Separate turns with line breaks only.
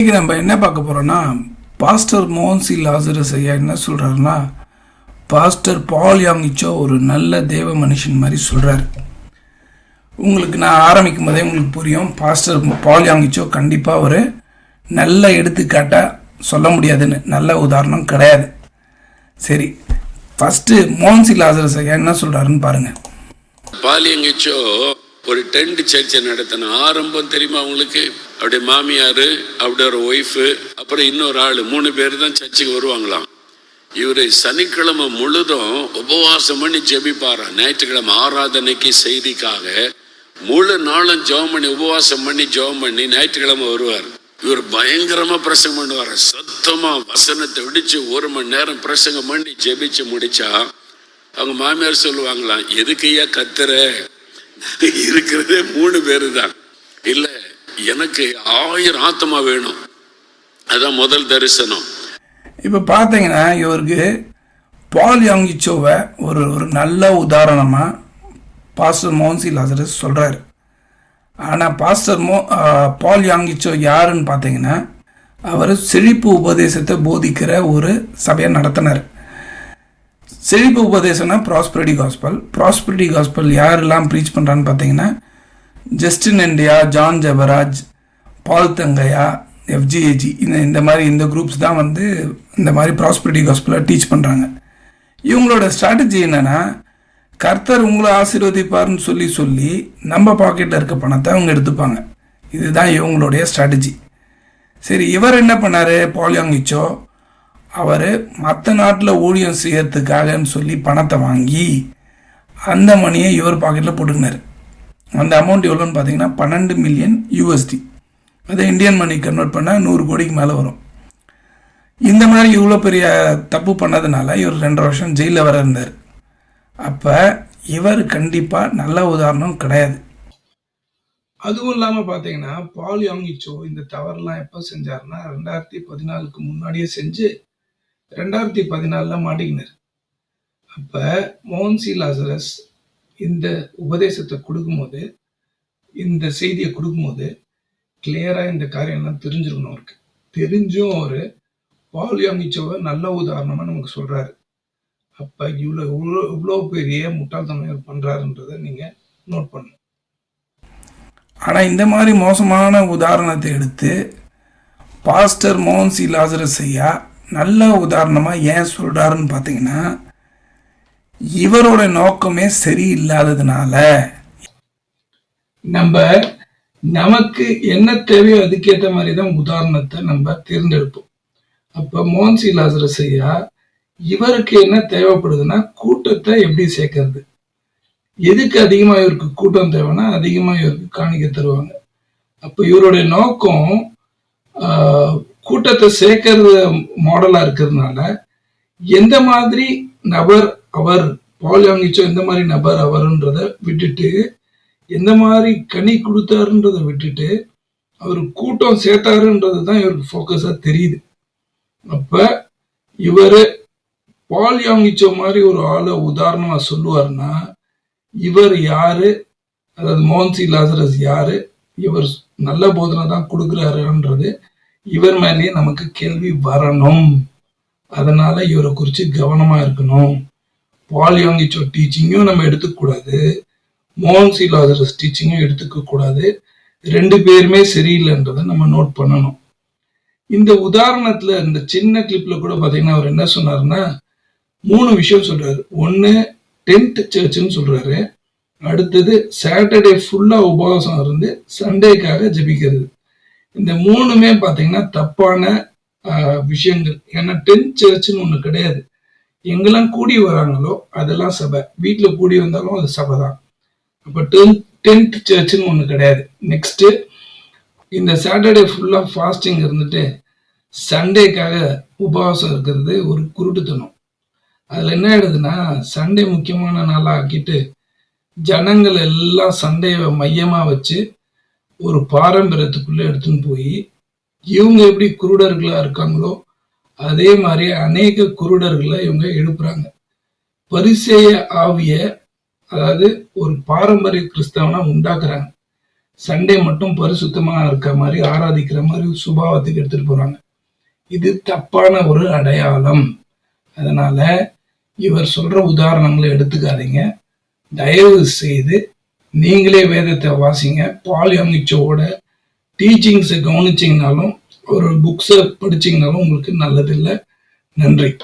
இன்னைக்கு நம்ம என்ன பார்க்க போறோம்னா, பாஸ்டர் மோன்சி லாசரஸ் ஐயா என்ன சொல்றாருன்னா, பாஸ்டர் பால் யாங்கிச்சோ ஒரு நல்ல தேவ மனுஷன் மாதிரி சொல்றாரு. உங்களுக்கு நான் ஆரம்பிக்கும் போதே உங்களுக்கு புரியும், பாஸ்டர் பால் யாங்கிச்சோ கண்டிப்பாக ஒரு நல்ல எடுத்துக்காட்டாக சொல்ல முடியாதுன்னு, நல்ல உதாரணம் கிடையாது. சரி, ஃபஸ்ட்டு மோன்சி லாசரஸ் ஐயா என்ன சொல்கிறாருன்னு பாருங்கள்.
பால் யாங்கிச்சோ ஒரு டென்ட் சர்ச்சை நடத்தின ஆரம்பம் தெரியுமா உங்களுக்கு? அவருடைய மாமியார், அவருடைய ஒரு ஒய்ஃபு, அப்புறம் இன்னொரு ஆள், 3 பேர் தான் சர்ச்சுக்கு வருவாங்களாம். இவர் சனிக்கிழமை முழுதும் உபவாசம் பண்ணி ஜெபிப்பாராம். ஞாயிற்றுக்கிழமை ஆராதனைக்கு செய்திக்காக முழு நாளும் ஜெபம் பண்ணி உபவாசம் பண்ணி ஜெபம் பண்ணி ஞாயிற்றுக்கிழமை வருவார். இவர் பயங்கரமா பிரசங்கம் பண்ணுவார். சத்தமா வசனத்தை விடிச்சு 1 மணி நேரம் பிரசங்கம் பண்ணி ஜெபிச்சு முடிச்சா அவங்க மாமியார் சொல்லுவாங்களாம், எதுக்கையா கத்துற, இருக்கிறதே 3 பேரு தான், இல்ல எனக்கு 1000 ஆத்மா வேணும், அதான் முதல் தரிசனம்.
இப்போ பார்த்தீங்கன்னா இவருக்கு பால் யாங்கிச்சோவை ஒரு நல்ல உதாரணமாக பாஸ்டர் மோன்சி லாசரஸ் சொல்கிறாரு. ஆனால் பால் யாங்கிச்சோ யாருன்னு பார்த்தீங்கன்னா, அவர் செழிப்பு உபதேசத்தை போதிக்கிற ஒரு சபையை நடத்தினார். செழிப்பு உபதேசம்னா ப்ராஸ்பரிட்டி காஸ்பல் யாரெல்லாம் ப்ரீச் பண்ணுறான்னு பார்த்தீங்கன்னா, ஜஸ்டின் இண்டியா, ஜான் ஜெபராஜ், பால் தங்கையா, எஃப்ஜிஏஜி, இந்த மாதிரி இந்த குரூப்ஸ் தான் வந்து இந்த மாதிரி ப்ராஸ்பரிட்டி காஸ்பலை டீச் பண்ணுறாங்க. இவங்களோட ஸ்ட்ராட்டஜி என்னென்னா, கர்த்தர் உங்களை ஆசீர்வதிப்பார்னு சொல்லி நம்ம பாக்கெட்டில் இருக்க பணத்தை அவங்க எடுத்துப்பாங்க. இதுதான் இவங்களுடைய ஸ்ட்ராட்டஜி. சரி, இவர் என்ன பண்ணார்? பால் யாங்கிச்சோ அவர் மற்ற நாட்டில் ஊழியம் செய்யறதுக்காகன்னு சொல்லி பணத்தை வாங்கி அந்த மணியை இவர் பாக்கெட்டில் போட்டுக்கினார். அந்த அமௌண்ட் எவ்வளோன்னு பார்த்தீங்கன்னா 12 மில்லியன் USD. அதை இந்தியன் மணி கன்வெர்ட் பண்ணால் 100 கோடிக்கு மேலே வரும். இந்த மாதிரி இவ்வளோ பெரிய தப்பு பண்ணதுனால இவர் 2 வருஷம் ஜெயிலில் வர இருந்தார். அப்போ இவர் கண்டிப்பாக நல்ல உதாரணம் கிடையாது. அதுவும் இல்லாமல் பார்த்தீங்கன்னா, பால் யாங்கிச்சோ இந்த தவறுலாம் எப்போ செஞ்சார்னா 2014க்கு முன்னாடியே செஞ்சு 2014 மாட்டிக்கினார். அப்போ மோன்சி லாசரஸ் இந்த உபதேசத்தை கொடுக்கும்போது, இந்த செய்தியை கொடுக்கும்போது கிளியராக இந்த காரியம்லாம் தெரிஞ்சிருக்கணும். அவருக்கு தெரிஞ்சும் அவர் பால் யாங்கிச்சோவை நல்ல உதாரணமாக நமக்கு சொல்கிறாரு. அப்போ இவ்வளோ பெரிய முட்டாள்தனம் பண்ணுறாருன்றதை நீங்கள் நோட் பண்ணணும். ஆனால் இந்த மாதிரி மோசமான உதாரணத்தை எடுத்து பாஸ்டர் மோன்சி லாசரஸ் ஐயா நல்ல உதாரணமாக ஏன் சொல்கிறாருன்னு பார்த்தீங்கன்னா, இவரோட நோக்கமே சரியில்லாததுனால நமக்கு என்ன தேவையோ அதுக்கேற்ற மாதிரி தான் உதாரணத்தை நம்ம தேர்ந்தெடுப்போம். அப்போ மோன்சி லாசரஸ் ஐயா இவருக்கு என்ன தேவைப்படுதுன்னா, கூட்டத்தை எப்படி சேர்க்கறது. எதுக்கு அதிகமாக இவருக்கு கூட்டம் தேவைன்னா, அதிகமாக இவருக்கு காணிக்க தருவாங்க. அப்போ இவருடைய நோக்கம் கூட்டத்தை சேர்க்கறது மாடலாக இருக்கிறதுனால, எந்த மாதிரி நபர் அவர், பால் யாங்கிச்சோ எந்த மாதிரி நபர் அவருன்றதை விட்டுட்டு, எந்த மாதிரி கனி கொடுத்தாருன்றதை விட்டுட்டு அவர் கூட்டம் சேர்த்தாருன்றது தான் இவருக்கு ஃபோக்கஸாக தெரியுது. அப்போ இவர் பால் யாங்கிச்சோ மாதிரி ஒரு ஆளை உதாரணமா சொல்லுவார்னா, இவர் யாரு, அதாவது மோன்சி லாசரஸ் யாரு, இவர் நல்ல போதனை தான் கொடுக்குறாருன்றது இவர் மேலேயே நமக்கு கேள்வி வரணும். அதனால இவரை குறித்து கவனமா இருக்கணும். பால் யாங்கிச்சோ டீச்சிங்கும் நம்ம எடுத்துக்கூடாது, மோன்சி லாசரஸ் டீச்சிங்கும் எடுத்துக்க கூடாது. 2 பேருமே சரியில்லைன்றதை நம்ம நோட் பண்ணணும். இந்த உதாரணத்துல இந்த சின்ன கிளிப்ல கூட பாத்தீங்கன்னா அவர் என்ன சொன்னாருன்னா, 3 விஷயம் சொல்றாரு. 1 டென்ட் சர்ச்னு சொல்றாரு. அடுத்தது சாட்டர்டே ஃபுல்லா உபவாசம் இருந்து சண்டேக்காக ஜெபிக்கிறது. இந்த 3மே பார்த்தீங்கன்னா தப்பான விஷயங்கள். ஏன்னா டென்ட் சர்ச்னு ஒன்று கிடையாது. எங்கெல்லாம் கூடி வராங்களோ அதெல்லாம் சபை. வீட்டில் கூடி வந்தாலும் அது சபை தான். அப்போ டென்ட் சர்ச்னு ஒன்று கிடையாது. நெக்ஸ்ட், இந்த சாட்டர்டே ஃபுல்லா ஃபாஸ்டிங் இருந்துட்டு சண்டேக்காக உபவாசம் இருக்கிறது ஒரு குருட்டுத்தனம். அதில் என்ன ஆயிடுதுன்னா, சண்டே முக்கியமான நாளாக ஆக்கிட்டு ஜனங்கள் எல்லாம் சண்டையை மையமாக வச்சு ஒரு பாரம்பரியத்துக்குள்ளே எடுத்துன்னு போய் இவங்க எப்படி குருடர்களாக இருக்காங்களோ அதே மாதிரி அநேக குருடர்களை இவங்க எழுப்புறாங்க. பரிசேய ஆவிய, அதாவது ஒரு பாரம்பரிய கிறிஸ்தவனா உண்டாக்குறாங்க. சண்டே மட்டும் பரிசுத்தமாக இருக்க மாதிரி ஆராதிக்கிற மாதிரி சுபாவத்துக்கு எடுத்துகிட்டு போகிறாங்க. இது தப்பான ஒரு அடையாளம். அதனால் இவர் சொல்கிற உதாரணங்களை எடுத்துக்காதீங்க. தயவு செய்து நீங்களே வேதத்தை வாசிங்க. பால் யங்கிச்சோவோட டீச்சிங்ஸை கவனிச்சிங்கனாலும் ஒரு புக்ஸை படிச்சிங்கனாலும் உங்களுக்கு நல்லதில்லை. நன்றி.